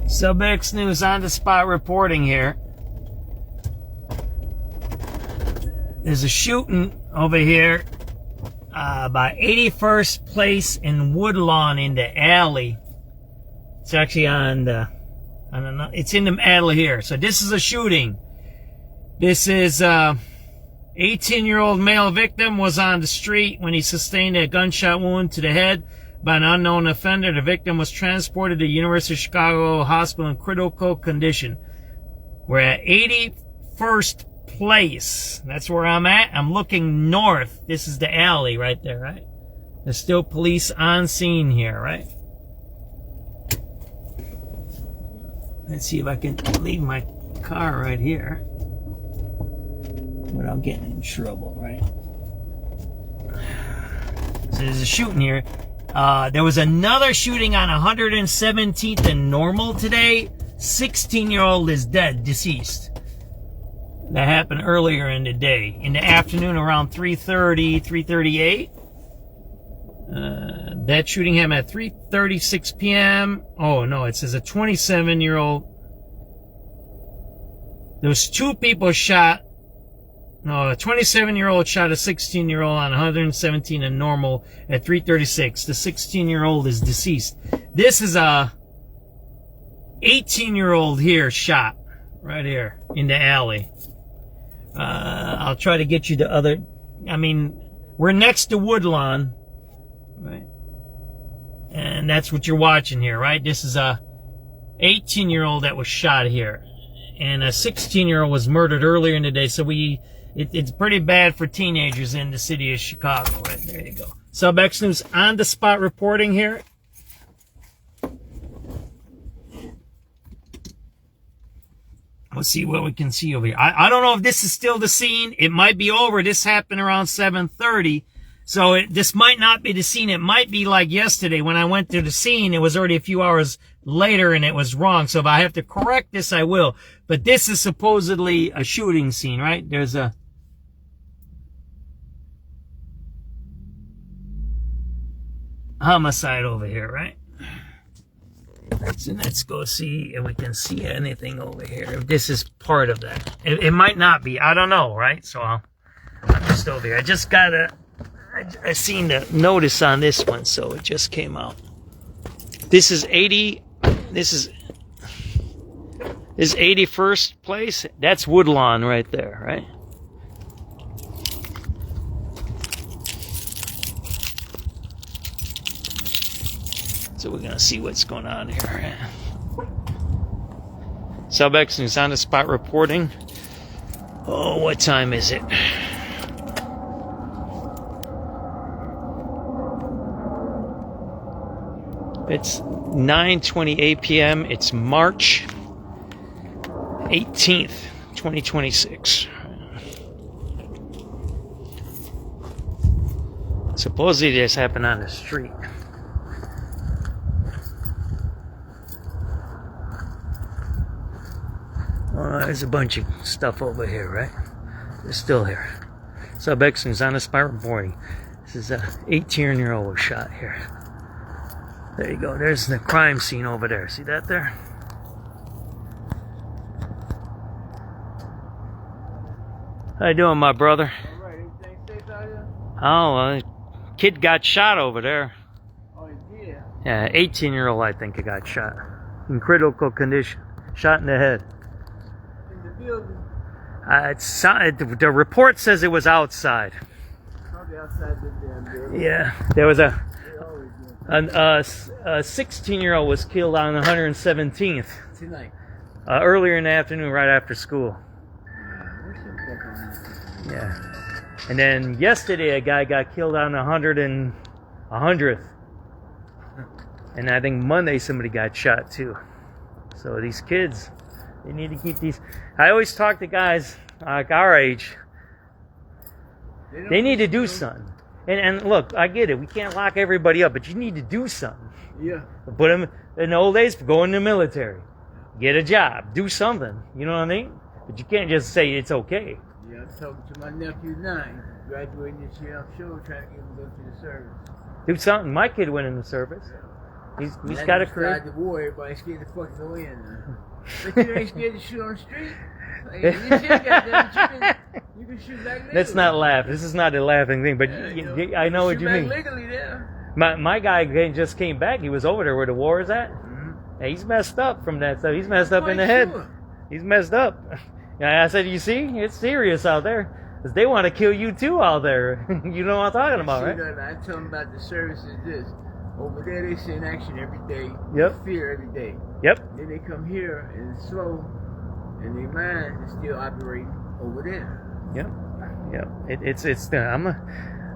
SubX.News on the spot reporting here. There's a shooting over here by 81st Place in Woodlawn in the alley. It's actually on the, I don't know, it's in the alley here. So this is a shooting. This is 18-year-old male victim was on the street when he sustained a gunshot wound to the head by an unknown offender. The victim was transported to University of Chicago Hospital in critical condition. We're at 81st Place. That's where I'm at. I'm looking north. This is the alley right there, right? There's still police on scene here, right? Let's see if I can leave my car right here without getting in trouble, right? So there's a shooting here. There was another shooting on 117th and Normal today. 16-year-old is dead, deceased. That happened earlier in the day. In the afternoon around 3:30, 3:38. That shooting happened at 3:36 p.m. Oh, no, it says a 27-year-old. There was two people shot. No, a 27-year-old shot a 16-year-old on 117 and Normal at 3:36. The 16-year-old is deceased. This is a 18-year-old here shot right here in the alley. I'll try to get you the other. I mean, we're next to Woodlawn, right? And that's what you're watching here, right? This is a 18-year-old that was shot here, and a 16-year-old was murdered earlier in the day. So it's pretty bad for teenagers in the city of Chicago. Right there you go. SubX.News on the spot reporting here. Let's see what we can see over here. I don't know if this is still the scene. It might be over. This happened around 7:30. So this might not be the scene. It might be like yesterday when I went to the scene. It was already a few hours later and it was wrong. So if I have to correct this, I will. But this is supposedly a shooting scene, right? There's a homicide over here, right? Let's go see if we can see anything over here. If this is part of that. It might not be. I don't know, right? So I'm just over here. I just got I seen the notice on this one, so it just came out. This is 81st Place. That's Woodlawn right there, right? So we're gonna see what's going on here. SubX.News on the spot reporting. Oh, what time is it? It's 9:28 p.m. It's March 18th, 2026. Supposedly this happened on the street. There's a bunch of stuff over here, right? They're still here. SubX.News on the spot reporting. This is a 18-year-old was shot here. There you go. There's the crime scene over there. See that there? How you doing, my brother? All right. Everything safe out here? Oh, kid got shot over there. Oh, yeah. Yeah, 18-year-old I think got shot. In critical condition. Shot in the head. In the building? The report says it was outside. Probably outside the damn building. Yeah, there was a 16-year-old was killed on 117th. Tonight. Earlier in the afternoon, right after school. Yeah. And then yesterday, a guy got killed on 100th. And I think Monday, somebody got shot too. So these kids, they need to keep these. I always talk to guys like our age. They need to do something. And look, I get it. We can't lock everybody up, but you need to do something. Yeah. Put them in the old days, go in the military, get a job, do something. You know what I mean? But you can't just say it's okay. Yeah, I'm talking to my nephew 9, graduating this year. I'm sure trying to get him to go to the service. Do something. My kid went in the service. He's got a career. Started the war, everybody's scared to fucking go in. But you ain't scared to shoot on the street? Like, you can shoot back legally. Let's not laugh. This is not a laughing thing, but I know what you mean. Legally there. My guy just came back. He was over there where the war is at. And he's messed up from that stuff. He's messed up in the head. He's messed up. And I said, you see, it's serious out there. 'Cause they want to kill you too out there. You know what I'm talking about, right? I tell them about the services. This over there, they send action every day. Yep. Fear every day. Yep. Then they come here and it's slow, and their mind is still operating over there. Yep. Yep. It's. I'm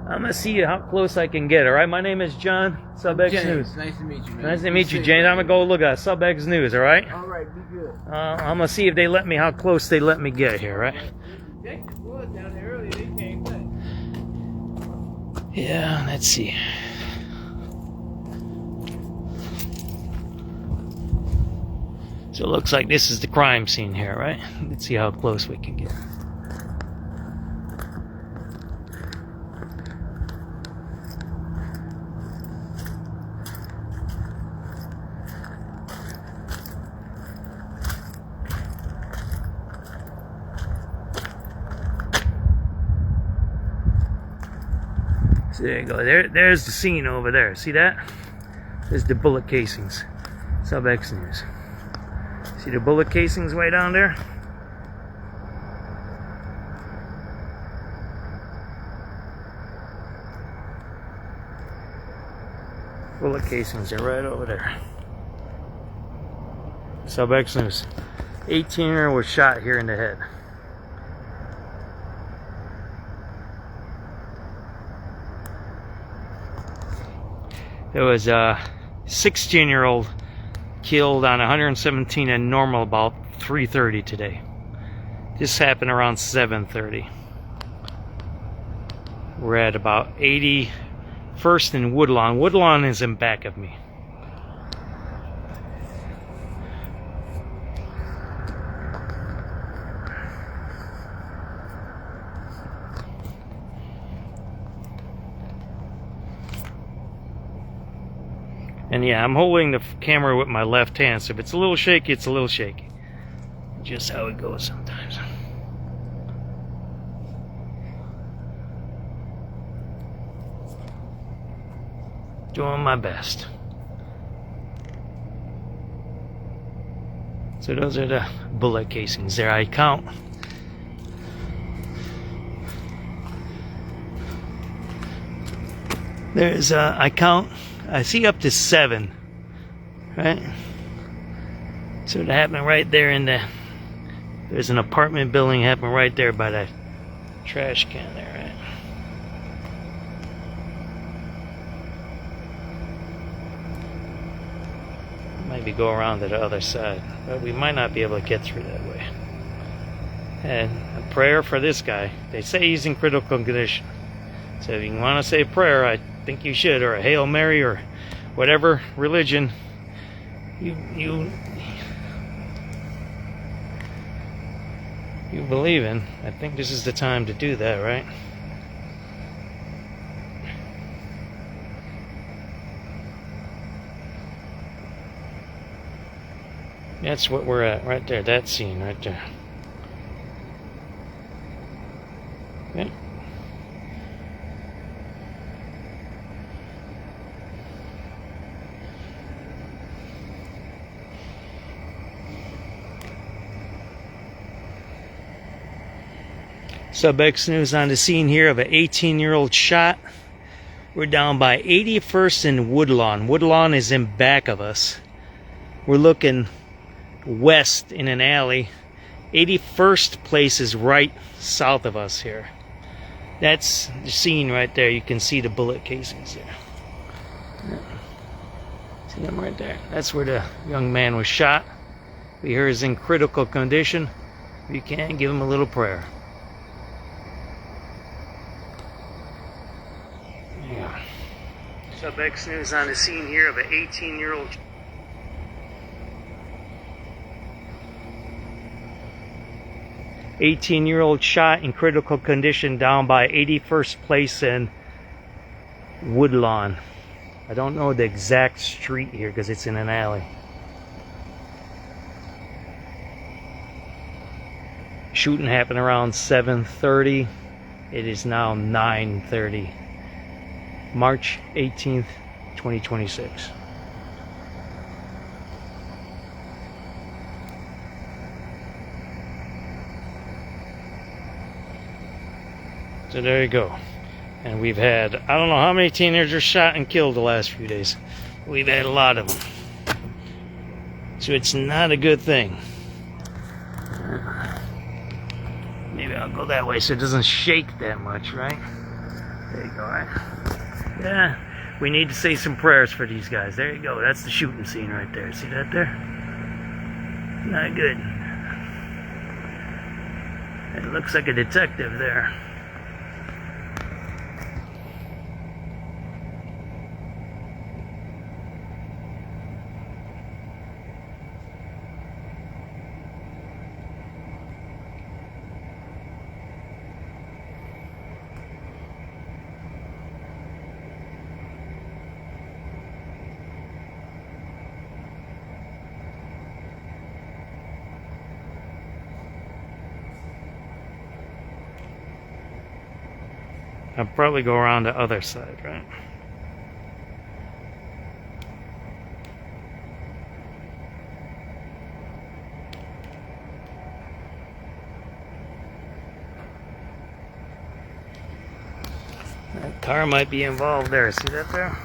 gonna see how close I can get. All right. My name is John. SubX.News. Nice to meet you, man. Nice to meet you, James. I'm gonna go look at SubX.News. All right. All right. Be good. I'm gonna see if they let me. How close they let me get here, right? Down there earlier, they came back. Yeah. Let's see. So it looks like this is the crime scene here, right? Let's see how close we can get. So there you go. There's the scene over there. See that? There's the bullet casings. SubX.News. See the bullet casings way down there? Bullet casings are right over there. SubX.News. 18-year-old was shot here in the head. There was a 16-year-old killed on 117 and normal about 3:30 today. This happened around 7:30. We're at about 81st and Woodlawn. Woodlawn is in back of me. And yeah, I'm holding the camera with my left hand, so if it's a little shaky, it's a little shaky. Just how it goes sometimes. Doing my best. So those are the bullet casings there. I count. There's I see up to 7, right? So it happened right there there's an apartment building happened right there by that trash can there, right? Maybe go around to the other side, but we might not be able to get through that way. And a prayer for this guy. They say he's in critical condition. So if you want to say a prayer, I think you should, or a Hail Mary, or whatever religion you believe in. I think this is the time to do that, right? That's what we're at right there, that scene right there. Yeah. SubX.News on the scene here of an 18-year-old shot. We're down by 81st and Woodlawn. Woodlawn is in back of us. We're looking west in an alley. 81st place is right south of us here. That's the scene right there. You can see the bullet casings there. See them right there? That's where the young man was shot. We hear he's in critical condition. If you can, give him a little prayer. SubX.News on the scene here of an 18-year-old. Shot in critical condition down by 81st place in Woodlawn. I don't know the exact street here because it's in an alley. Shooting happened around 7:30. It is now 9:30. March 18th, 2026. So there you go. And we've had, I don't know how many teenagers shot and killed the last few days. We've had a lot of them. So it's not a good thing. Maybe I'll go that way so it doesn't shake that much, right? There you go, right? Yeah, we need to say some prayers for these guys. There you go. That's the shooting scene right there. See that there? Not good. It looks like a detective there. I'll probably go around the other side, right? That car might be involved there. See that there?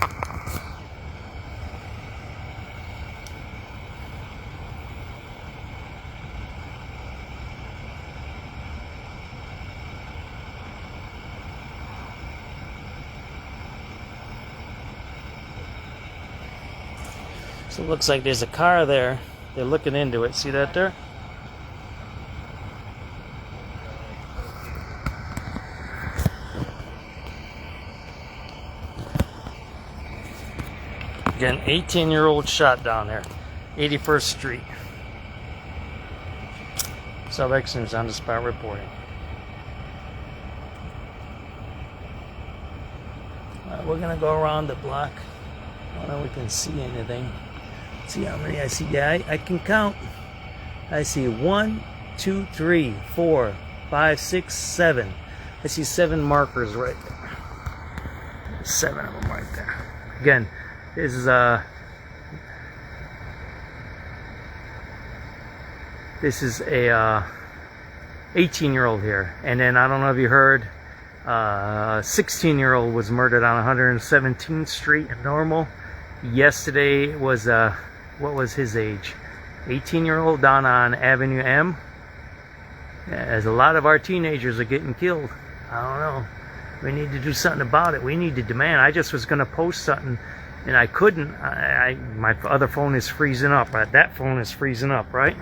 So it looks like there's a car there. They're looking into it. See that there? Again, 18-year-old shot down there. 81st Street. SubX.News on the spot reporting. We're going to go around the block. I don't know if we can see anything. See how many I see. Yeah, I can count. I see 1, 2, 3, 4, 5, 6, 7. I see 7 markers right there. 7 of them right there. Again, this is a 18-year-old here, and then I don't know if you heard, 16-year-old was murdered on 117th Street in Normal. Yesterday was what was his age? 18-year-old down on Avenue M. Yeah, as a lot of our teenagers are getting killed. I don't know. We need to do something about it. We need to demand. I just was going to post something, and I couldn't. My other phone is freezing up. That phone is freezing up, right?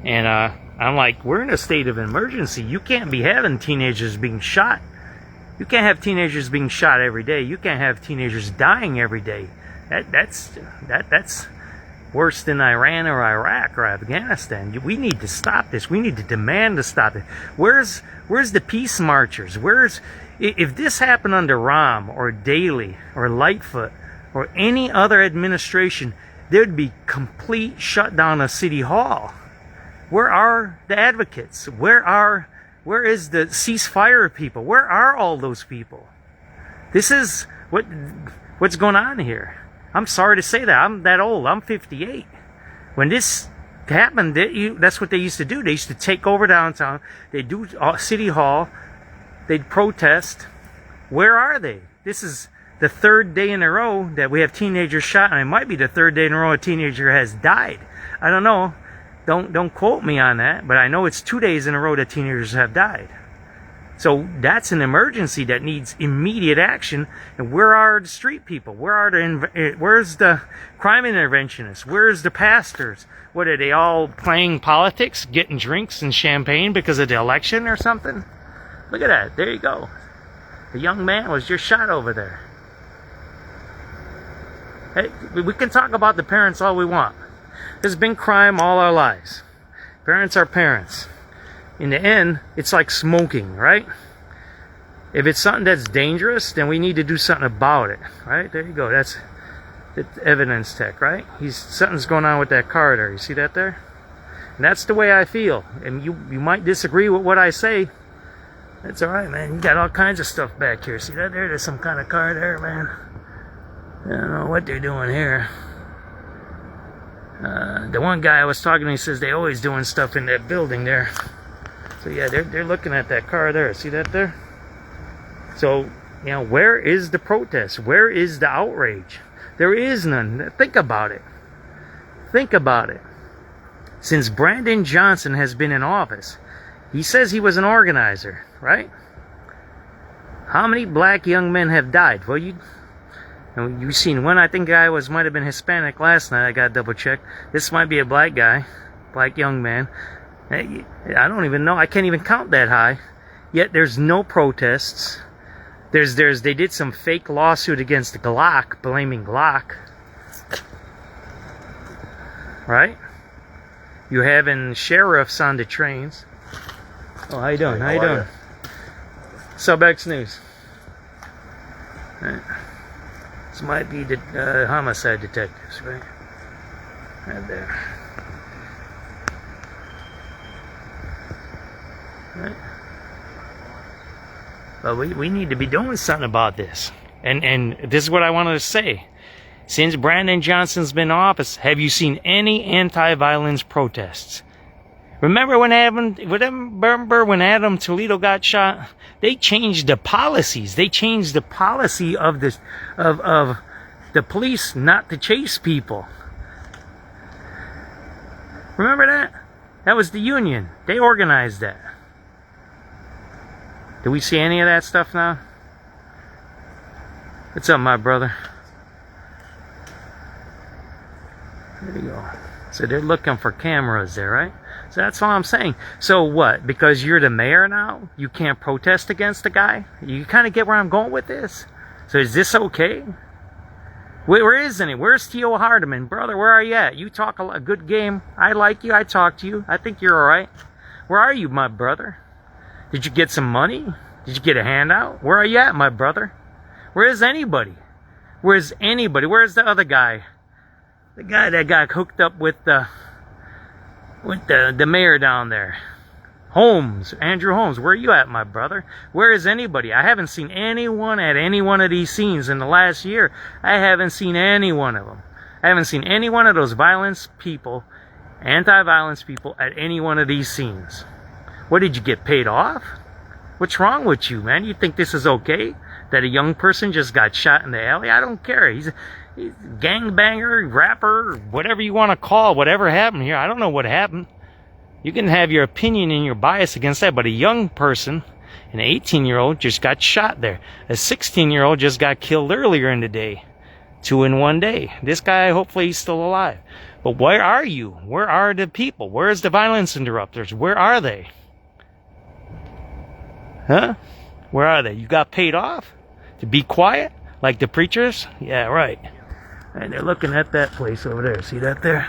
And I'm like, we're in a state of emergency. You can't be having teenagers being shot. You can't have teenagers being shot every day. You can't have teenagers dying every day. That's worse than Iran or Iraq or Afghanistan. We need to stop this. We need to demand to stop it. Where's the peace marchers? If this happened under Rahm or Daley or Lightfoot or any other administration, there'd be complete shutdown of City Hall. Where are the advocates? Where is the ceasefire people? Where are all those people? This is what's going on here. I'm sorry to say that. I'm that old. I'm 58. When this happened, that's what they used to do. They used to take over downtown. They'd do City Hall. They'd protest. Where are they? This is the 3rd day in a row that we have teenagers shot, and it might be the 3rd day in a row a teenager has died. I don't know. Don't quote me on that, but I know it's 2 days in a row that teenagers have died. So that's an emergency that needs immediate action. And where are the street people? Where's the crime interventionists? Where's the pastors? What, are they all playing politics, getting drinks and champagne because of the election or something? Look at that. There you go. The young man was just shot over there. Hey, we can talk about the parents all we want. There's been crime all our lives. Parents are parents. In the end, it's like smoking, right? If it's something that's dangerous, then we need to do something about it, right? There you go. That's evidence tech, right? Something's going on with that car there. You see that there? And that's the way I feel. And you might disagree with what I say. That's all right, man. You got all kinds of stuff back here. See that there? There's some kind of car there, man. I don't know what they're doing here. The one guy I was talking to, he says they always doing stuff in that building there. So yeah, they're looking at that car there. See that there? So, you know, where is the protest? Where is the outrage? There is none. Think about it. Think about it. Since Brandon Johnson has been in office, he says he was an organizer, right? How many black young men have died? Well, you've seen one. I think guy might have been Hispanic last night. I got double checked. This might be a black guy, black young man. I don't even know. I can't even count that high. Yet there's no protests. They did some fake lawsuit against Glock, blaming Glock. Right? You having sheriffs on the trains. Oh, how you doing? How you doing? SubX.News. Right. This might be the homicide detectives, right? Right there. Right. But we need to be doing something about this. And this is what I wanted to say. Since Brandon Johnson's been in office, have you seen any anti-violence protests? Remember when Adam Toledo got shot? They changed the policies. They changed the policy of the police not to chase people. Remember that? That was the union. They organized that. Do we see any of that stuff now? What's up, my brother? There you go. So they're looking for cameras there, right? So that's all I'm saying. So what? Because you're the mayor now, you can't protest against the guy? You kind of get where I'm going with this? So is this okay? Where isn't it? Where's Theo Hardiman? Brother, where are you at? You talk a good game. I like you. I talk to you. I think you're all right. Where are you, my brother? Did you get some money? Did you get a handout? Where are you at, my brother? Where is anybody? Where's anybody? Where's the other guy? The guy that got hooked up with the mayor down there. Holmes, Andrew Holmes, where are you at, my brother? Where is anybody? I haven't seen anyone at any one of these scenes in the last year. I haven't seen any one of them. I haven't seen any one of those violence people, anti-violence people at any one of these scenes. What, did you get paid off? What's wrong with you, man? You think this is okay? That a young person just got shot in the alley? I don't care. He's gangbanger, rapper, whatever you want to call whatever happened here. I don't know what happened. You can have your opinion and your bias against that, but a young person, an 18-year-old, just got shot there. A 16-year-old just got killed earlier in the day. 2 in one day. This guy, hopefully he's still alive. But where are you? Where are the people? Where's the violence interrupters? Where are they? Huh? Where are they? You got paid off to be quiet like the preachers? Yeah, right. And they're looking at that place over there. See that there?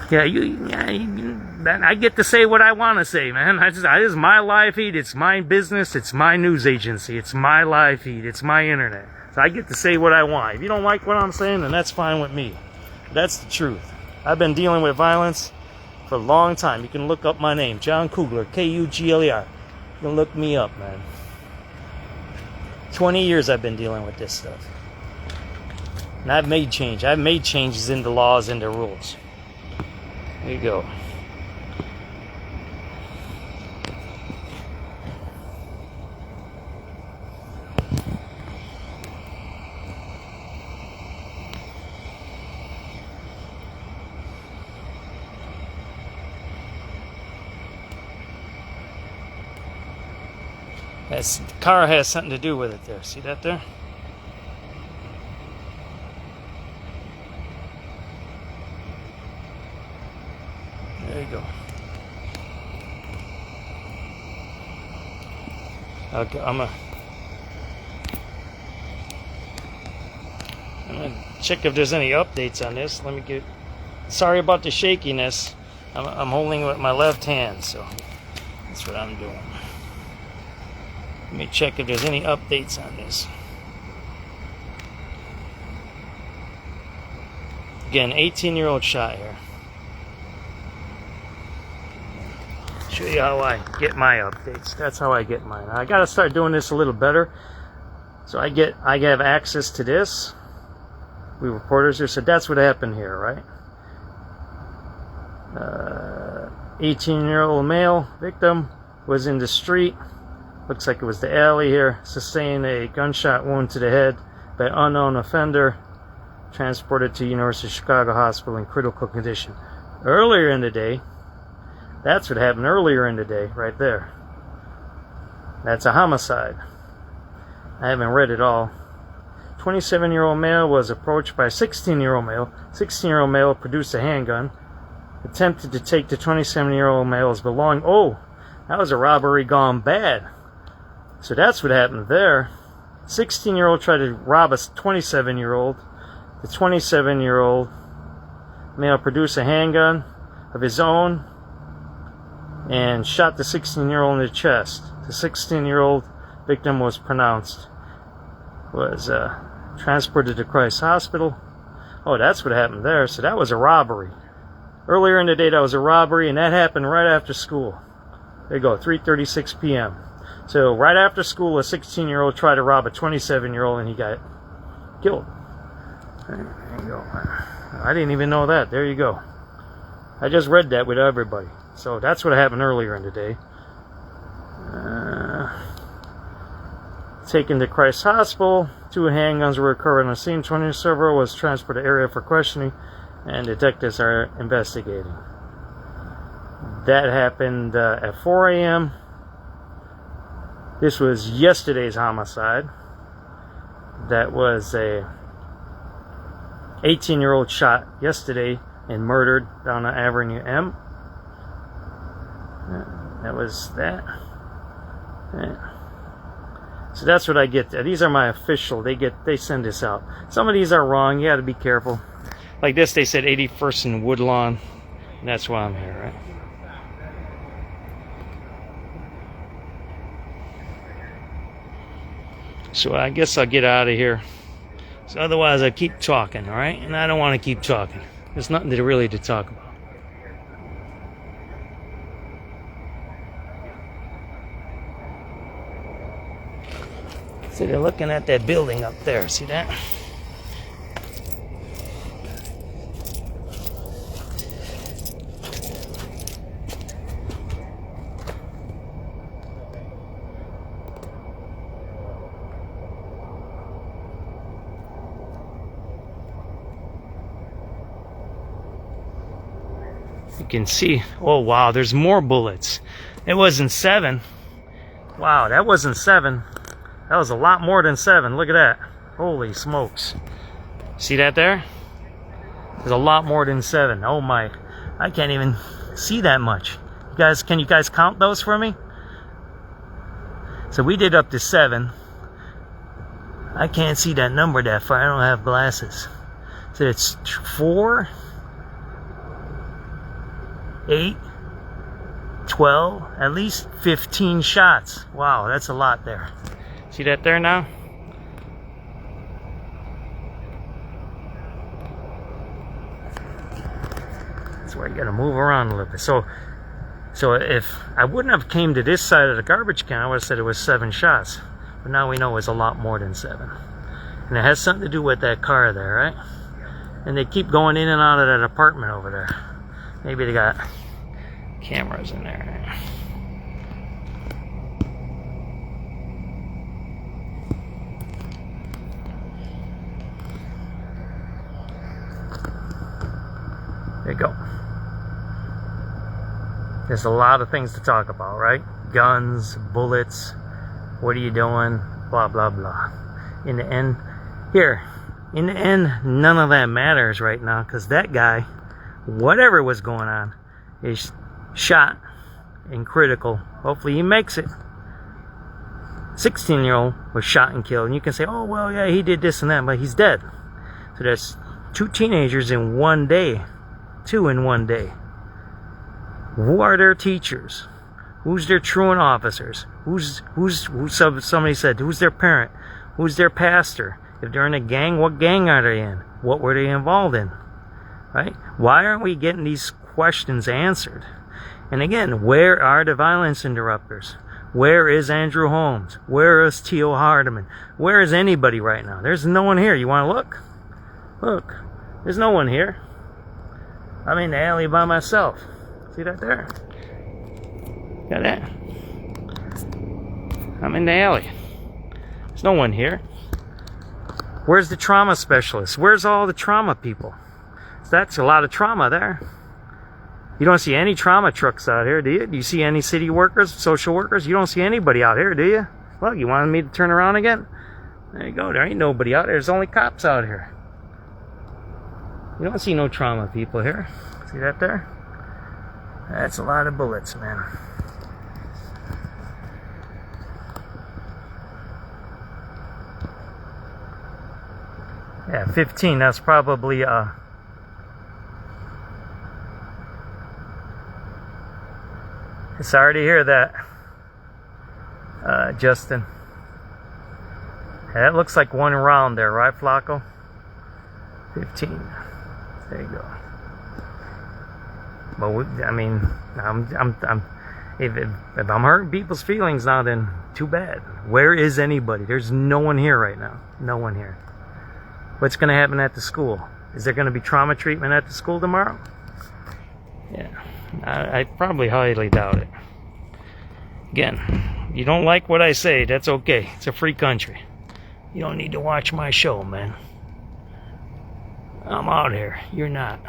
Yeah, I get to say what I want to say, man. This is my live feed. It's my business. It's my news agency. It's my live feed. It's my internet. So I get to say what I want. If you don't like what I'm saying, then that's fine with me. That's the truth. I've been dealing with violence for a long time. You can look up my name, John Kugler, Kugler. You can look me up, man. 20 years I've been dealing with this stuff. And I've made change. I've made changes in the laws and the rules. There you go. The car has something to do with it there. See that there? There you go. Okay, I'm gonna check if there's any updates on this. Let me get. Sorry about the shakiness. I'm holding it with my left hand, so that's what I'm doing. Let me check if there's any updates on this. Again, 18-year-old shot here. Show you how I get my updates. That's how I get mine. I gotta start doing this a little better. So I have access to this. We reporters here said that's what happened here, right? 18-year-old male victim was in the street. Looks like it was the alley here. Sustained a gunshot wound to the head by unknown offender. Transported to University of Chicago Hospital in critical condition. Earlier in the day, that's what happened earlier in the day, right there. That's a homicide. I haven't read it all. 27-year-old male was approached by a 16-year-old male. 16-year-old male produced a handgun. Attempted to take the 27-year-old male's belongings. Oh, that was a robbery gone bad. So that's what happened there. 16-year-old tried to rob a 27-year-old. The 27-year-old male produced a handgun of his own and shot the 16-year-old in the chest. The 16-year-old victim was transported to Christ Hospital. Oh, that's what happened there. So that was a robbery. Earlier in the day, that was a robbery, and that happened right after school. There you go, 3:36 p.m. So right after school, a 16-year-old tried to rob a 27-year-old, and he got killed. There you go. I didn't even know that. There you go. I just read that with everybody. So that's what happened earlier in the day. Taken to Christ Hospital. 2 handguns were recovered on the scene. 20 server was transferred to area for questioning, and detectives are investigating. That happened at 4 a.m. This was yesterday's homicide. That was a 18-year-old shot yesterday and murdered down on Avenue M. That was that. So that's what I get. These are my official. They send this out. Some of these are wrong. You got to be careful. Like this, they said 81st and Woodlawn. And that's why I'm here, right? So I guess I'll get out of here. So otherwise, I keep talking, all right? And I don't want to keep talking. There's nothing really to talk about. See, they're looking at that building up there. See that? You can see, oh wow, there's more bullets. It wasn't 7. Wow, that wasn't 7. That was a lot more than 7. Look at that. Holy smokes. See that there? There's a lot more than 7. Oh my, I can't even see that much. You guys, can you guys count those for me? So we did up to 7. I can't see that number that far. I don't have glasses. So it's 4, 8, 12, at least 15 shots. Wow, that's a lot there. See that there now? That's where you gotta move around a little bit. So if I wouldn't have came to this side of the garbage can, I would have said it was 7 shots. But now we know it's a lot more than 7. And it has something to do with that car there, right? And they keep going in and out of that apartment over there. Maybe they got cameras in there. There you go. There's a lot of things to talk about, right? Guns, bullets, what are you doing, blah, blah, blah. In the end, none of that matters right now, because that guy, whatever was going on, is shot and critical. Hopefully he makes it. 16-year-old was shot and killed. And you can say, oh, well, yeah, he did this and that, but he's dead. So that's 2 teenagers in one day. 2 in one day. Who are their teachers? Who's their truant officers? Somebody said, who's their parent? Who's their pastor? If they're in a gang, what gang are they in? What were they involved in? Right? Why aren't we getting these questions answered? And again, where are the violence interrupters? Where is Andrew Holmes? Where is T.O. Hardeman? Where is anybody right now? There's no one here. You want to look? Look. There's no one here. I'm in the alley by myself. See that there? Got that? I'm in the alley. There's no one here. Where's the trauma specialist? Where's all the trauma people? That's a lot of trauma there. You don't see any trauma trucks out here, do you? Do you see any city workers, social workers? You don't see anybody out here, do you? Look, you wanted me to turn around again? There you go. There ain't nobody out here. There's only cops out here. You don't see no trauma people here. See that there? That's a lot of bullets, man. Yeah, 15. That's probably sorry to hear that, Justin. Yeah, that looks like one round there, right, Flacco? 15. There you go. But I mean, if I'm hurting people's feelings now, then too bad. Where is anybody? There's no one here right now. No one here. What's going to happen at the school? Is there going to be trauma treatment at the school tomorrow? Yeah, I probably highly doubt it. Again, you don't like what I say, that's okay. It's a free country. You don't need to watch my show, man. I'm out here. You're not.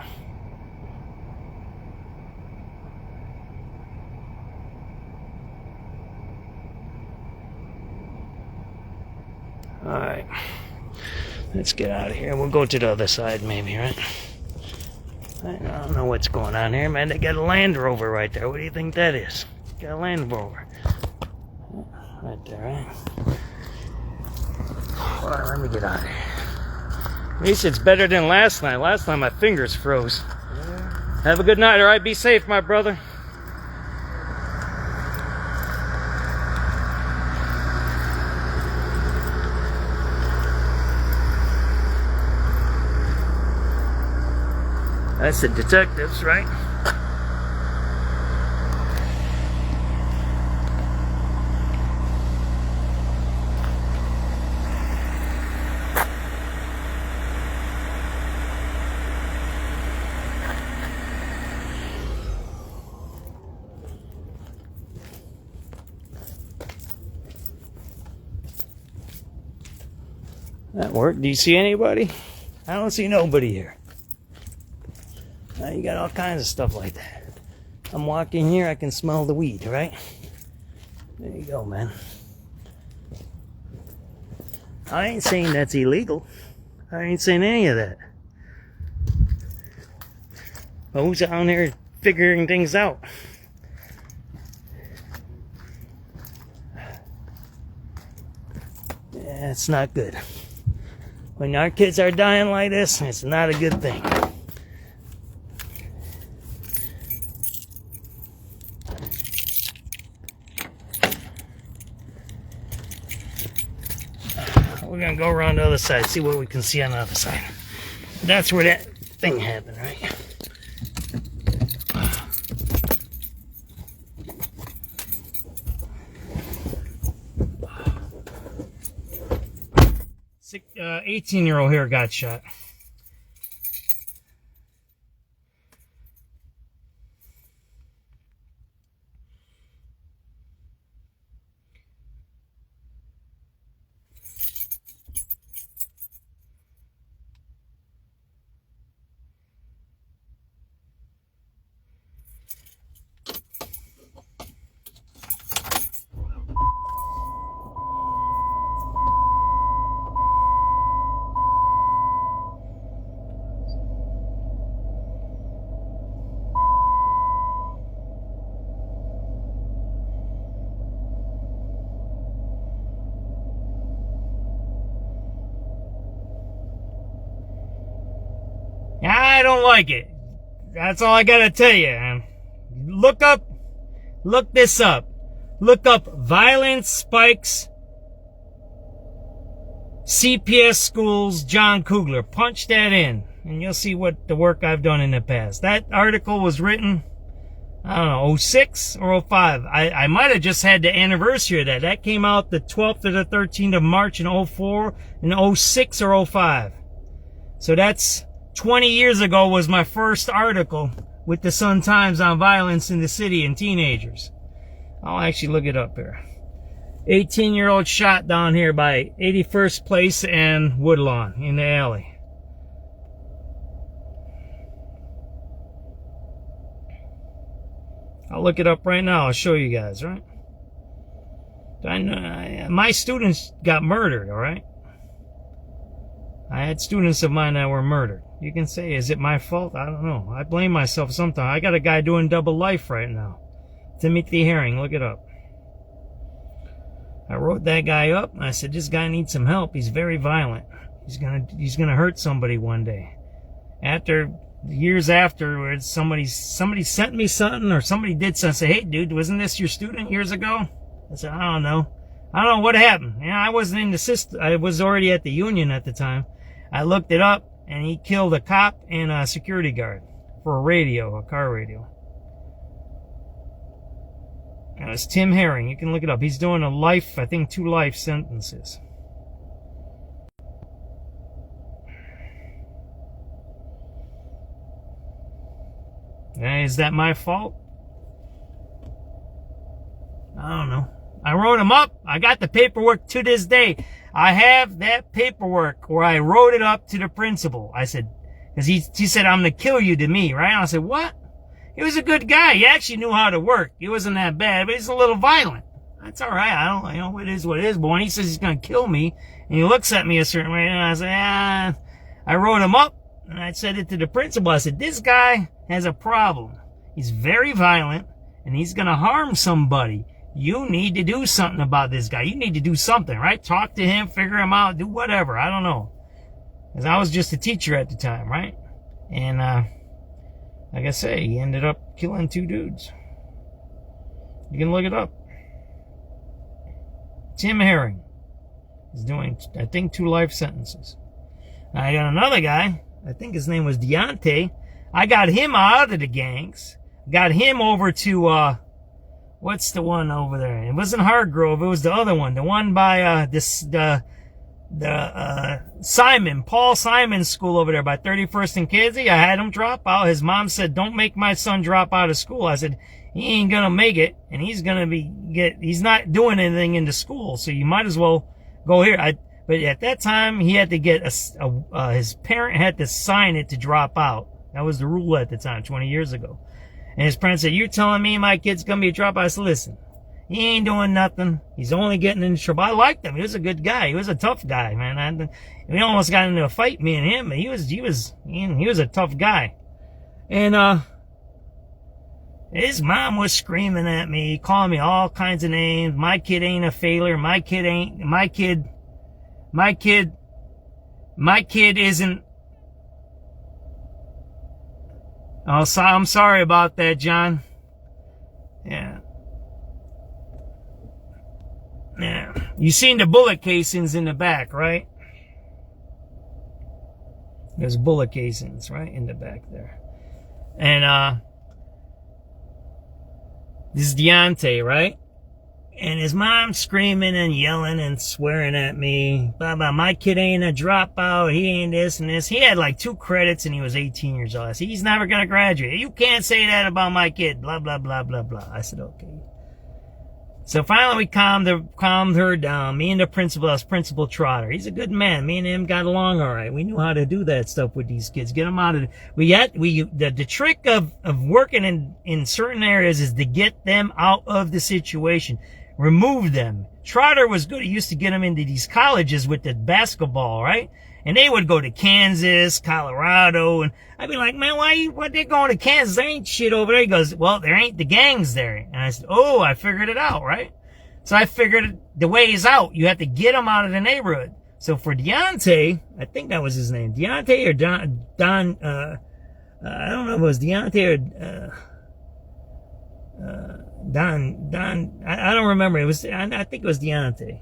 Alright. Let's get out of here. We'll go to the other side maybe, right? I don't know what's going on here, man. They got a Land Rover right there. What do you think that is? Got a Land Rover. Right there, right? Alright, let me get out of here. At least it's better than last night. Last time my fingers froze. Yeah. Have a good night, alright? Be safe, my brother. That's the detectives, right? That worked. Do you see anybody? I don't see nobody here. You got all kinds of stuff like that. I'm walking here, I can smell the weed, right? There you go, man. I ain't saying that's illegal. I ain't saying any of that. But who's out there figuring things out? Yeah, it's not good. When our kids are dying like this, it's not a good thing. We're gonna go around the other side, see what we can see on the other side. That's where that thing happened, right? Six, 18-year-old here got shot. I don't like it. That's all I gotta tell you. Look up Look this up. Look up violence spikes CPS schools John Kugler. Punch that in and you'll see what the work I've done in the past. That article was written, I don't know, 06 or 05. I might have just had the anniversary of that. That came out the 12th or the 13th of March in 04 and 06 or 05. So that's 20 years ago was my first article with the Sun Times on violence in the city and teenagers. I'll actually look it up here. 18-year-old shot down here by 81st Place and Woodlawn in the alley. I'll look it up right now. I'll show you guys, right? My students got murdered, all right? I had students of mine that were murdered. You can say, is it my fault? I don't know. I blame myself sometimes. I got a guy doing double life right now. Timothy Herring, look it up. I wrote that guy up, and I said, this guy needs some help. He's very violent. He's gonna hurt somebody one day. Years afterwards, somebody sent me something, or somebody did something. Say, hey, dude, wasn't this your student years ago? I said, I don't know. I don't know what happened. I wasn't in the system. I was already at the union at the time. I looked it up, and he killed a cop and a security guard for a car radio. It was Tim Herring. You can look it up. He's doing a life, I think 2 life sentences. Is that my fault? I don't know. I wrote him up. I got the paperwork to this day. I have that paperwork where I wrote it up to the principal. I said, because he said, I'm going to kill you to me, right? I said, what? He was a good guy. He actually knew how to work. He wasn't that bad, but he's a little violent. That's all right. I don't, it is what it is. But when he says he's going to kill me, and he looks at me a certain way, and I say, I wrote him up, and I said it to the principal. I said, this guy has a problem. He's very violent, and he's going to harm somebody. You need to do something about this guy. You need to do something, right? Talk to him, figure him out, do whatever. I don't know. Because I was just a teacher at the time, right? And, like I say, he ended up killing 2 dudes. You can look it up. Tim Herring is doing, I think, 2 life sentences. Now I got another guy. I think his name was Deontay. I got him out of the gangs. Got him over to, what's the one over there? It wasn't Hargrove. It was the other one. The one by, Paul Simon school over there by 31st and Casey. I had him drop out. His mom said, don't make my son drop out of school. I said, he ain't gonna make it, and he's not doing anything in the school, so you might as well go here. But at that time, he had to get his parent had to sign it to drop out. That was the rule at the time, 20 years ago. And his parents said, you telling me my kid's gonna be a dropout? I said, listen, he ain't doing nothing. He's only getting into trouble. I liked him. He was a good guy. He was a tough guy, man. We almost got into a fight, me and him, but he was a tough guy. And, his mom was screaming at me, calling me all kinds of names. My kid ain't a failure. My kid isn't. Oh, I'm sorry about that, John. Yeah. You seen the bullet casings in the back, right? There's bullet casings right in the back there. And, this is Deontay, right? And his mom screaming and yelling and swearing at me. Blah, blah, my kid ain't a dropout. He ain't this and this. He had like 2 credits and he was 18 years old. I said, he's never going to graduate. You can't say that about my kid. Blah, blah, blah, blah, blah. I said, okay. So finally we calmed her down. Me and the principal, that was Principal Trotter. He's a good man. Me and him got along all right. We knew how to do that stuff with these kids. Get them out of the trick of working in certain areas is to get them out of the situation. Remove them. Trotter was good. He used to get them into these colleges with the basketball, right? And they would go to Kansas, Colorado, and I'd be like, man, why they going to Kansas? There ain't shit over there. He goes, well, there ain't the gangs there. And I said, oh, I figured it out, right? So I figured the way is out. You have to get them out of the neighborhood. So for Deontay, I think that was his name, Deontay or Don, I don't know if it was Deontay or, I don't remember. I think it was Deontay.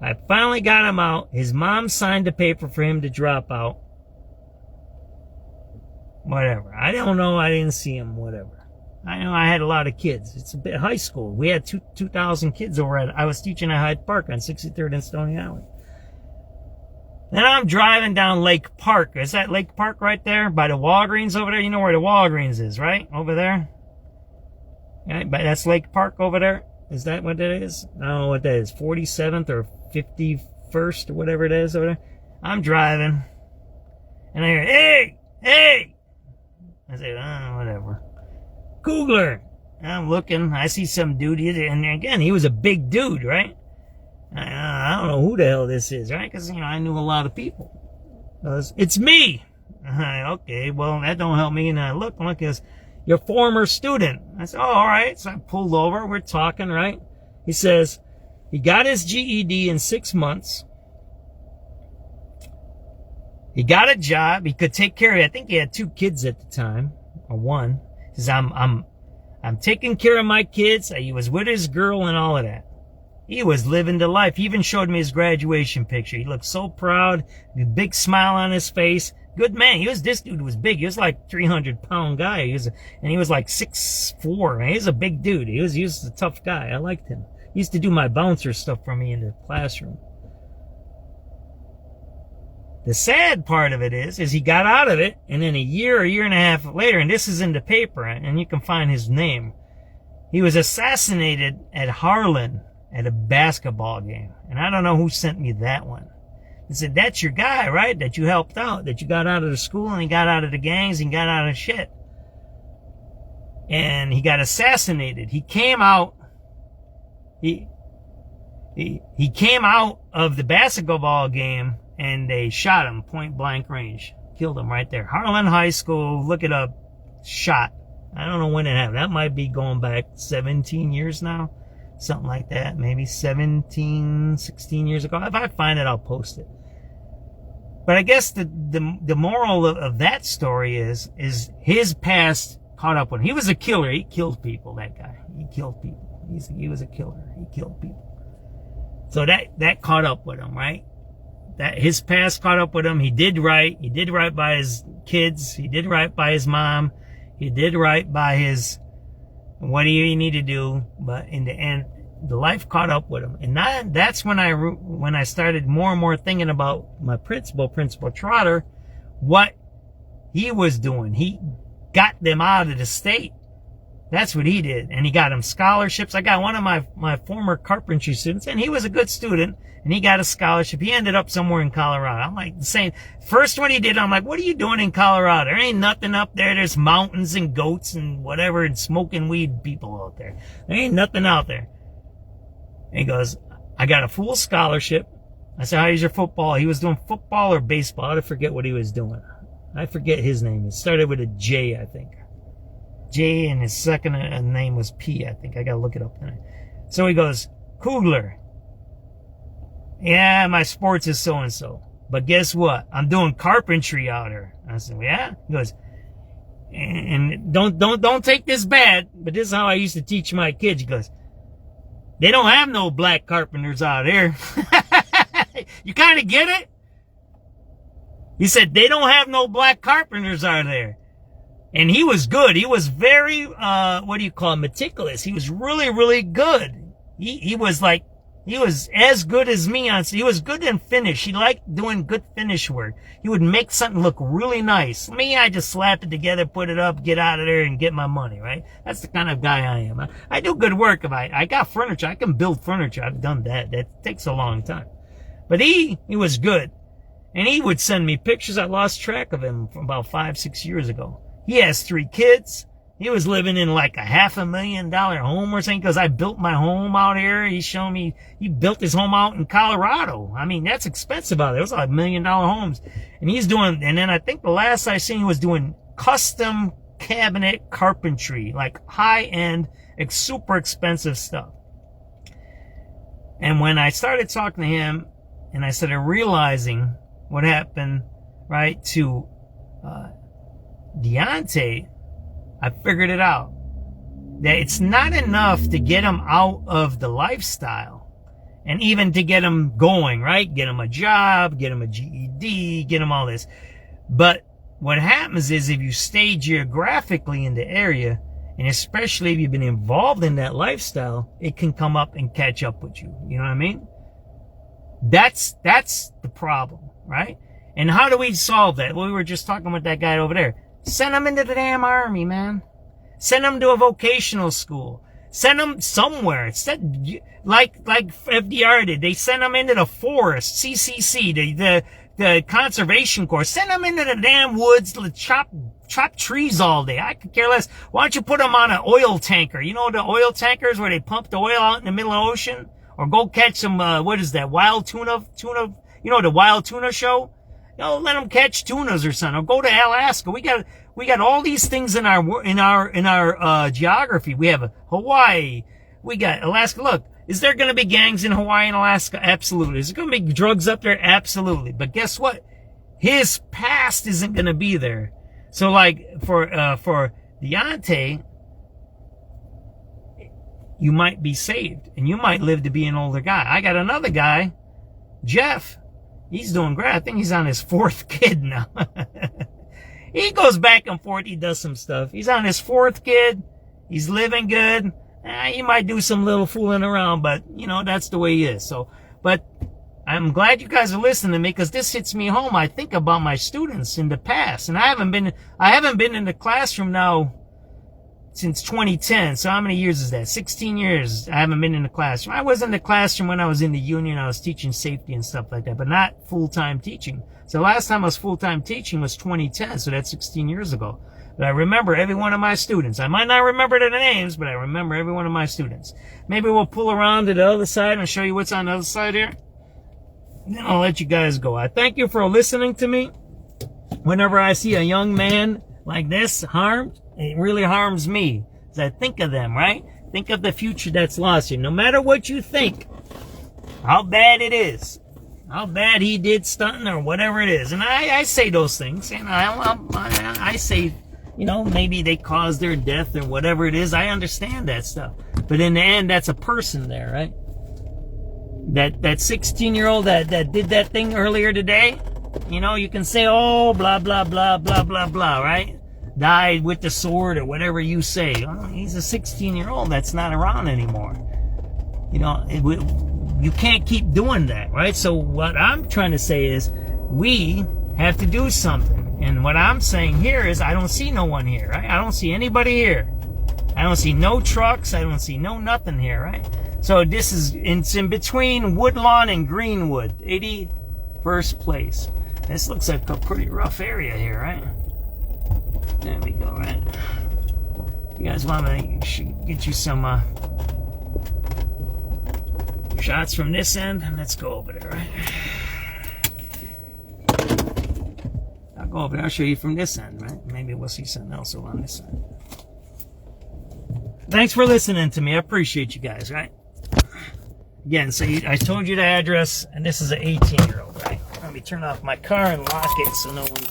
I finally got him out. His mom signed the paper for him to drop out. Whatever. I don't know. I didn't see him. Whatever. I know I had a lot of kids. It's a bit high school. We had 2,000 kids over at. I was teaching at Hyde Park on 63rd and Stony Alley. Then I'm driving down Lake Park. Is that Lake Park right there by the Walgreens over there? You know where the Walgreens is, right? Over there. Right, but that's Lake Park over there. Is that what that is? I don't know what that is. 47th or 51st or whatever it is over there. I'm driving, and I hear, hey! I say, whatever. Kugler. And I'm looking. I see some dude, and again, he was a big dude, right? I don't know who the hell this is, right? Because, I knew a lot of people. It's me. Okay, well, that don't help me. And I look, because your former student. I said, all right. So I pulled over. We're talking, right? He says he got his GED in 6 months. He got a job. He could take care of it. I think he had 2 kids at the time, or 1. He says, I'm taking care of my kids. He was with his girl and all of that. He was living the life. He even showed me his graduation picture. He looked so proud, a big smile on his face. Good man. This dude was big. He was like 300-pound guy. He was like 6'4". Man. He was a big dude. He was a tough guy. I liked him. He used to do my bouncer stuff for me in the classroom. The sad part of it is he got out of it, and then a year and a half later, and this is in the paper, and you can find his name, he was assassinated at Harlan at a basketball game. And I don't know who sent me that one. He said, that's your guy, right? That you helped out, that you got out of the school, and he got out of the gangs, and got out of shit. And he got assassinated. He came out, he came out of the basketball game, and they shot him point blank range. Killed him right there. Harlan High School, look it up, shot. I don't know when it happened. That might be going back 17 years now. Something like that. Maybe 16 years ago. If I find it, I'll post it. But I guess the moral of that story is his past caught up with him. He was a killer. He killed people, that guy. He killed people. He was a killer. He killed people. So that caught up with him, right? That his past caught up with him. He did right. He did right by his kids. He did right by his mom. He did right by his what do you need to do. But in the end, the life caught up with him. And that's when I started more and more thinking about my Principal Trotter, what he was doing. He got them out of the state. That's what he did. And he got them scholarships. I got one of my former carpentry students, and he was a good student, and he got a scholarship. He ended up somewhere in Colorado. I'm like saying, first one he did, I'm like, what are you doing in Colorado? There ain't nothing up there. There's mountains and goats and whatever, and smoking weed people out there. There ain't nothing out there. And he goes, I got a full scholarship. I said, how's your football? He was doing football or baseball. I forget what he was doing. I forget his name. It started with a J, I think. J, and his second name was P, I think. I gotta look it up tonight. So he goes, Kugler. Yeah, my sports is so-and-so. But guess what? I'm doing carpentry out here. I said, yeah? He goes, and don't take this bad, but this is how I used to teach my kids. He goes, they don't have no black carpenters out here. You kind of get it? He said, they don't have no black carpenters out there. And he was good. He was very, meticulous. He was really, really good. He was as good as me he was good in finish. He liked doing good finish work. He would make something look really nice. Me, I just slap it together, put it up, get out of there, and get my money, right? That's the kind of guy I am. I do good work. If I got furniture, I can build furniture. I've done that. That takes a long time. But he was good. And he would send me pictures. I lost track of him from about 5-6 years ago. He has 3 kids. He was living in like a $500,000 home or something, because I built my home out here. He's showing me he built his home out in Colorado. I mean, that's expensive out there. It was like $1 million homes. And and then I think the last I seen he was doing custom cabinet carpentry, like high-end, super expensive stuff. And when I started talking to him, and I started realizing what happened, right, to Deontay, I figured it out. that it's not enough to get them out of the lifestyle and even to get them going, right? Get them a job, get them a GED, get them all this. But what happens is if you stay geographically in the area, and especially if you've been involved in that lifestyle, it can come up and catch up with you. You know what I mean? That's the problem, right? And how do we solve that? Well, we were just talking with that guy over there. Send them into the damn army, man. Send them to a vocational school. Send them somewhere. Instead, like FDR did. They sent them into the forest, CCC, the conservation corps. Send them into the damn woods to chop trees all day. I could care less. Why don't you put them on an oil tanker? You know the oil tankers where they pump the oil out in the middle of the ocean? Or go catch some, what is that, wild tuna, you know, the wild tuna show? You know, let them catch tunas or something. Or go to Alaska. We got all these things in our geography. We have Hawaii. We got Alaska. Look, is there going to be gangs in Hawaii and Alaska? Absolutely. Is there going to be drugs up there? Absolutely. But guess what? His past isn't going to be there. So like for Deontay, you might be saved and you might live to be an older guy. I got another guy, Jeff. He's doing great. I think he's on his 4th kid now. He goes back and forth. He does some stuff. He's on his 4th kid. He's living good. He might do some little fooling around, but you know, that's the way he is. So, but I'm glad you guys are listening to me because this hits me home. I think about my students in the past, and I haven't been in the classroom now since 2010. So how many years is that? 16 years I haven't been in the classroom. I was in the classroom when I was in the union. I was teaching safety and stuff like that, but not full-time teaching. So the last time I was full-time teaching was 2010. So that's 16 years ago. But I remember every one of my students. I might not remember their names, but I remember every one of my students. Maybe we'll pull around to the other side and show you what's on the other side here. Then I'll let you guys go. I thank you for listening to me. Whenever I see a young man like this harmed, it really harms me. As I think of them, right? Think of the future that's lost here. No matter what you think, how bad it is, how bad he did stunting or whatever it is. And I say those things. And I say, you know, maybe they caused their death or whatever it is. I understand that stuff. But in the end, that's a person there, right? That 16-year-old that did that thing earlier today, you know, you can say, oh, blah, blah, blah, blah, blah, blah, right? Died with the sword or whatever you say. Well, he's a 16-year-old that's not around anymore. You know, you can't keep doing that, right? So what I'm trying to say is we have to do something. And what I'm saying here is I don't see no one here, right? I don't see anybody here. I don't see no trucks. I don't see no nothing here, right? So it's in between Woodlawn and Greenwood, 81st place. This looks like a pretty rough area here, right? There we go, right? You guys want me to get you some shots from this end? Let's go over there, right? I'll go over there. I'll show you from this end, right? Maybe we'll see something else over on this side. Thanks for listening to me. I appreciate you guys, right? Again, so I told you the address, and this is an 18-year-old, right? Let me turn off my car and lock it so no one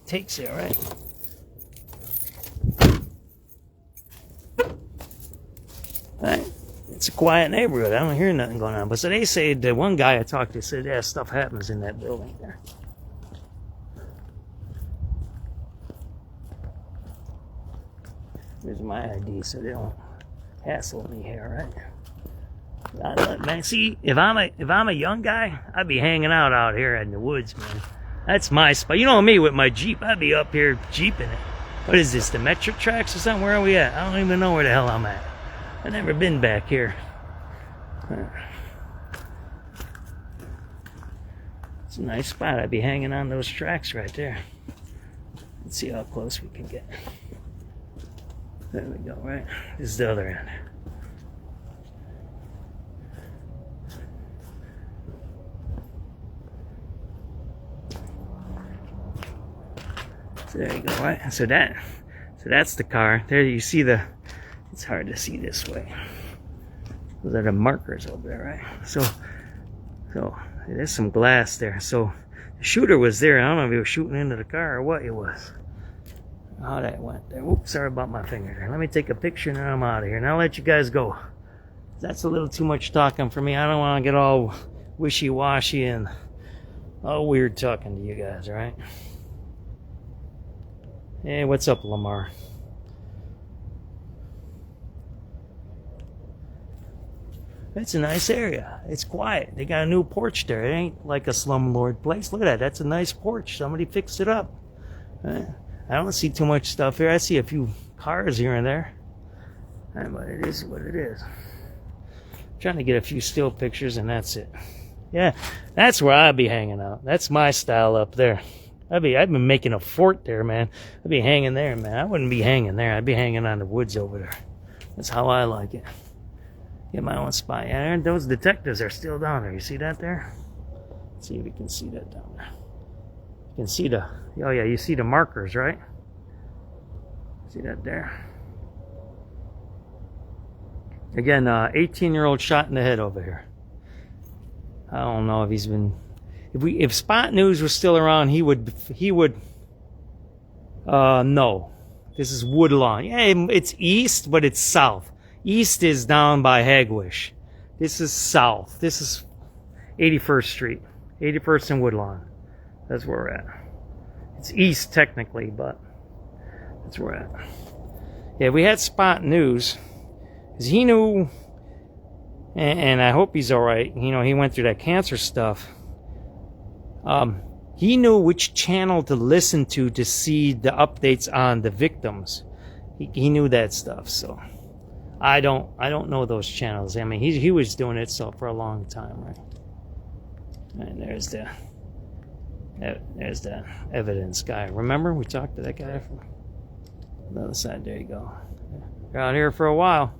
takes it, right? Right? It's a quiet neighborhood. I don't hear nothing going on. But so they say, the one guy I talked to said, yeah, stuff happens in that building there. Here's my ID so they don't hassle me here, right? Man, see, if I'm a young guy, I'd be hanging out here in the woods, man. That's my spot. You know me with my Jeep, I'd be up here Jeeping it. What is this, the Metro Tracks or something? Where are we at? I don't even know where the hell I'm at. I've never been back here. It's a nice spot. I'd be hanging on those tracks right there. Let's see how close we can get. There we go, right? This is the other end. So there you go, right? So that's the car. There you see it's hard to see this way. Those are the markers over there, right? So there's some glass there. So the shooter was there. I don't know if he was shooting into the car or what it was. how that went there. Oops, sorry about my finger there. Let me take a picture and then I'm out of here. Now I'll let you guys go. That's a little too much talking for me. I don't want to get all wishy-washy and all weird talking to you guys, right? Hey, what's up, Lamar? It's a nice area. It's quiet. They got a new porch there. It ain't like a slumlord place. Look at that. That's a nice porch. Somebody fixed it up. I don't see too much stuff here. I see a few cars here and there. But it is what it is. I'm trying to get a few still pictures and that's it. Yeah, that's where I'd be hanging out. That's my style up there. I've been making a fort there, man. I'd be hanging there, man. I wouldn't be hanging there. I'd be hanging on the woods over there. That's how I like it. Get my own spot. Yeah, those detectives are still down there. You see that there? Let's see if you can see that down there. You can see the, oh yeah, you see the markers, right? See that there? Again, 18-year-old shot in the head over here. I don't know if he's been, if Spot News was still around, he would, no. This is Woodlawn. Yeah, it's east, but it's south. East is down by Hagwish. This is south. This is 81st Street. 81st and Woodlawn. That's where we're at. It's east technically, but that's where we're at. Yeah, we had Spot News. Because he knew, and I hope he's alright. You know, he went through that cancer stuff. He knew which channel to listen to see the updates on the victims. He knew that stuff, so... I don't know those channels. I mean, he was doing it so for a long time, right? And there's the evidence guy. Remember, we talked to that guy from the other side. There you go. You're out here for a while.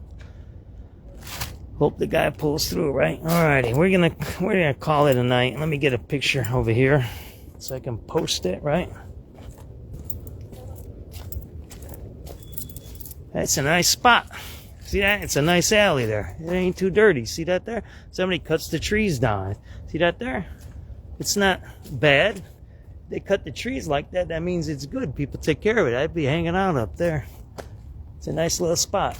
Hope the guy pulls through, right? Alrighty, we're gonna call it a night. Let me get a picture over here so I can post it, right? That's a nice spot. See that? It's a nice alley there. It ain't too dirty. See that there? Somebody cuts the trees down. See that there? It's not bad. They cut the trees like that. That means it's good. People take care of it. I'd be hanging out up there. It's a nice little spot.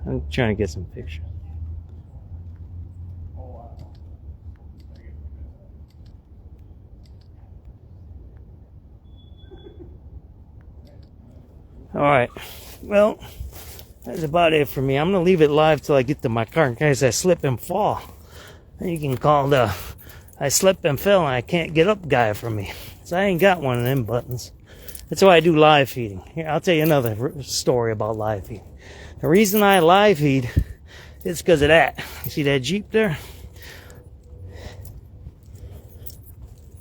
I'm trying to get some pictures. Alright, well, that's about it for me. I'm going to leave it live till I get to my car in case I slip and fall. And you can call the I slip and fell and I can't get up guy for me. So I ain't got one of them buttons. That's why I do live feeding. Here, I'll tell you another story about live feeding. The reason I live feed is because of that. You see that Jeep there?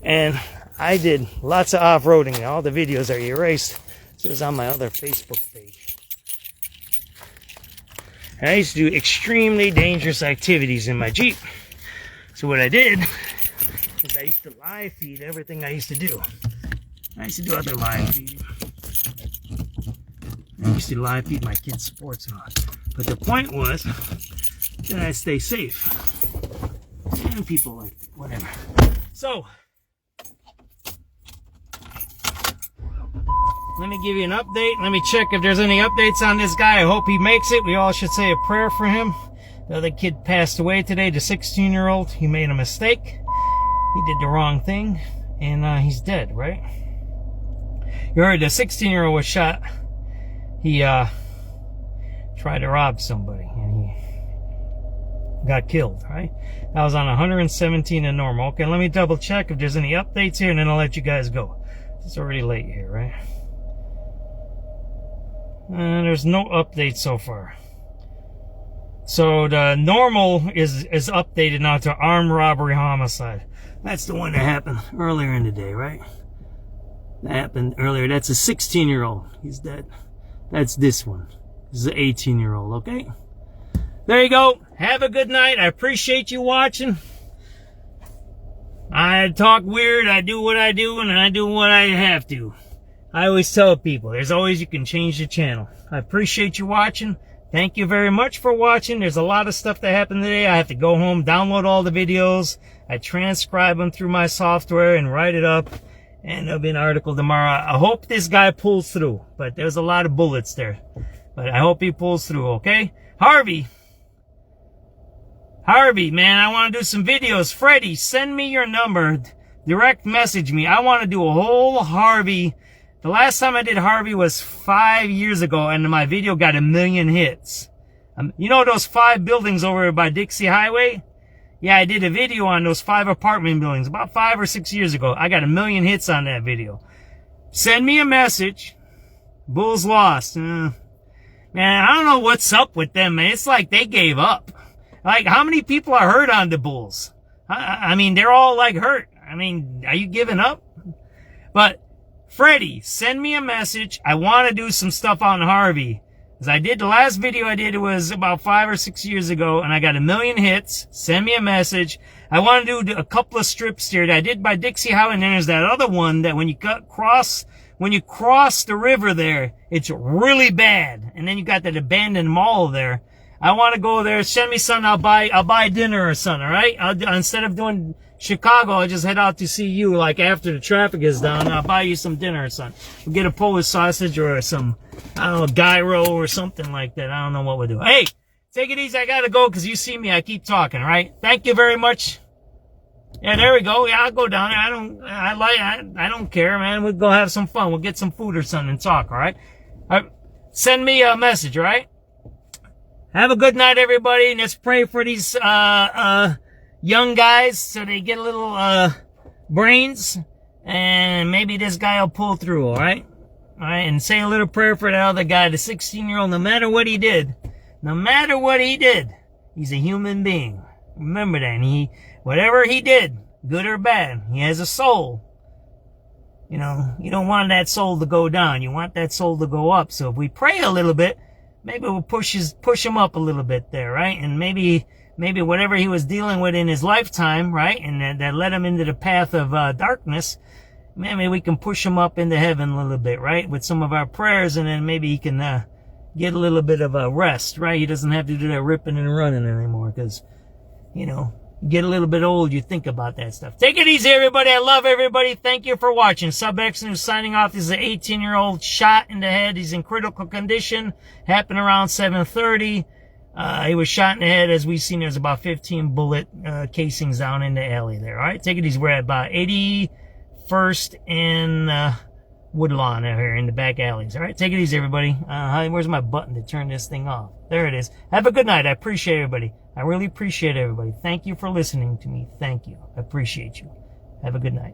And I did lots of off-roading. All the videos are erased. So it's on my other Facebook page. And I used to do extremely dangerous activities in my Jeep. So what I did is I used to live feed everything I used to do. I used to do other live feeding. I used to live feed my kids' sports and all. But the point was that I stay safe. And people like it, whatever. So, let me give you an update. Let me check if there's any updates on this guy. I hope he makes it. We all should say a prayer for him. The other kid passed away today, the 16-year-old. He made a mistake. He did the wrong thing. And he's dead, right? You heard the 16-year-old was shot. He tried to rob somebody and he got killed, right? That was on 117 and normal. Okay, let me double check if there's any updates here and then I'll let you guys go. It's already late here, right? There's no update so far. So the normal is updated now to armed robbery homicide. That's the one that happened earlier in the day, right? That happened earlier. That's a 16-year-old. He's dead. That's this one. This is an 18-year-old, okay? There you go. Have a good night. I appreciate you watching. I talk weird. I do what I do, and I do what I have to. I always tell people, there's always, you can change the channel. I appreciate you watching. Thank you very much for watching. There's a lot of stuff that happened today. I have to go home, download all the videos. I transcribe them through my software and write it up. And there'll be an article tomorrow. I hope this guy pulls through. But there's a lot of bullets there. But I hope he pulls through, okay? Harvey, man, I want to do some videos. Freddie, send me your number. Direct message me. I want to do a whole Harvey. The last time I did Harvey was 5 years ago, and my video got 1 million hits. You know those 5 buildings over by Dixie Highway? Yeah, I did a video on those 5 apartment buildings about 5 or 6 years ago. I got 1 million hits on that video. Send me a message. Bulls lost. Man, I don't know what's up with them, man. It's like they gave up. Like, how many people are hurt on the Bulls? I mean, they're all, like, hurt. I mean, are you giving up? But, Freddie, send me a message. I want to do some stuff on Harvey. As I did, the last video I did, it was about 5 or 6 years ago, and I got 1 million hits. Send me a message. I want to do a couple of strips here that I did by Dixie Highway, and then there's that other one that when you cross the river there, it's really bad. And then you got that abandoned mall there. I want to go there. Send me something. I'll buy dinner or something, all right? Instead of doing Chicago, I'll just head out to see you, like, after the traffic is down. I'll buy you some dinner or something. We'll get a Polish sausage or some, I don't know, gyro or something like that. I don't know what we'll do. Hey, take it easy. I gotta go because you see me. I keep talking, all right? Thank you very much. Yeah, there we go. Yeah, I'll go down there. I don't care, man. We'll go have some fun. We'll get some food or something and talk, all right? All right. Send me a message, all right? Have a good night, everybody. And let's pray for these, young guys so they get a little, brains. And maybe this guy will pull through, all right? All right. And say a little prayer for the other guy, the 16-year-old, no matter what he did, he's a human being. Remember that. And whatever he did, good or bad, he has a soul. You know, you don't want that soul to go down. You want that soul to go up. So if we pray a little bit, maybe we'll push him up a little bit there, right? And maybe whatever he was dealing with in his lifetime, right? And that led him into the path of darkness. Maybe we can push him up into heaven a little bit, right? With some of our prayers, and then maybe he can get a little bit of a rest, right? He doesn't have to do that ripping and running anymore because, you know, you get a little bit old, you think about that stuff. Take it easy, everybody. I love everybody. Thank you for watching. SubX.News signing off. This is an 18-year-old shot in the head. He's in critical condition. Happened around 7:30. He was shot in the head. As we've seen, there's about 15 bullet casings down in the alley there. All right, take it easy. We're at about 81st and Woodlawn out here in the back alleys. All right, take it easy, everybody. Where's my button to turn this thing off? There it is. Have a good night. I appreciate everybody. I really appreciate everybody. Thank you for listening to me. Thank you. I appreciate you. Have a good night.